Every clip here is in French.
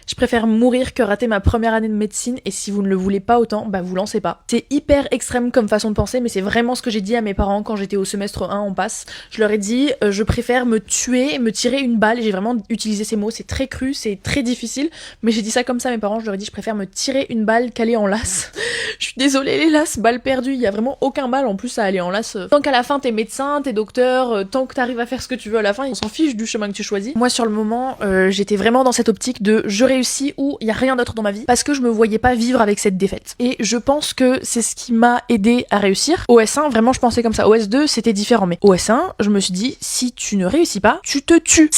Je préfère mourir que rater ma première année de médecine et si vous ne le voulez pas autant, bah vous lancez pas. C'est hyper extrême comme façon de penser, mais c'est vraiment ce que j'ai dit à mes parents quand j'étais au semestre 1 en passe. Je leur ai dit, je préfère me tuer, me tirer une balle, et j'ai vraiment utilisé ces mots, c'est très cru, c'est très difficile, mais j'ai dit ça comme ça à mes parents, je leur ai dit, je préfère me tirer une balle qu'aller en lasse. Je suis désolée les lasses, balle perdue, il y a vraiment aucun mal en plus à aller en lasse. Tant qu'à la fin t'es médecin, t'es docteur, tant que t'arrives à faire ce que tu veux à la fin, on s'en fiche du chemin que tu choisis. Moi sur le moment, j'étais vraiment dans cette optique de je réussis ou il y a rien d'autre dans ma vie, parce que je me voyais pas vivre avec cette défaite. Et je pense que c'est ce qui m'a aidé à réussir. Au S1, vraiment je pensais comme ça. Au S2, c'était différent, mais au S1, je me suis dit, si tu ne réussis pas, tu te tues.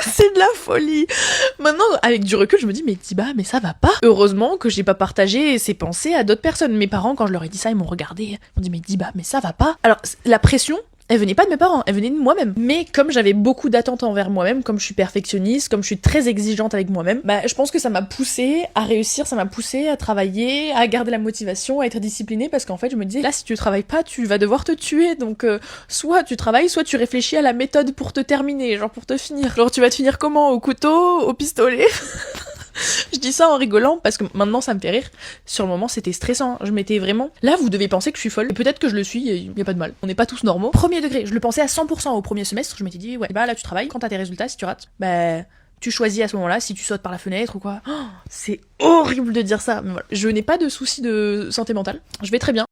C'est de la folie. Maintenant, avec du recul, je me dis, mais Diba, mais ça va pas. Heureusement que j'ai pas partagé ces pensées à d'autres personnes. Mes parents, quand je leur ai dit ça, ils m'ont regardé. Ils m'ont dit, mais Diba, mais ça va pas. Alors, la pression, elle venait pas de mes parents, elle venait de moi-même. Mais comme j'avais beaucoup d'attentes envers moi-même, comme je suis perfectionniste, comme je suis très exigeante avec moi-même, bah je pense que ça m'a poussée à réussir, ça m'a poussée à travailler, à garder la motivation, à être disciplinée, parce qu'en fait je me disais, là si tu travailles pas, tu vas devoir te tuer, donc soit tu travailles, soit tu réfléchis à la méthode pour te terminer, genre pour te finir. Genre tu vas te finir comment? Au couteau? Au pistolet? Je dis ça en rigolant parce que maintenant ça me fait rire. Sur le moment c'était stressant, je m'étais vraiment... Là vous devez penser que je suis folle, et peut-être que je le suis, y a pas de mal. On n'est pas tous normaux. Premier degré, je le pensais à 100% au premier semestre, je m'étais dit ouais, bah là tu travailles, quand t'as tes résultats, si tu rates, bah... tu choisis à ce moment-là si tu sautes par la fenêtre ou quoi. Oh, c'est horrible de dire ça, mais voilà. Je n'ai pas de soucis de santé mentale, je vais très bien.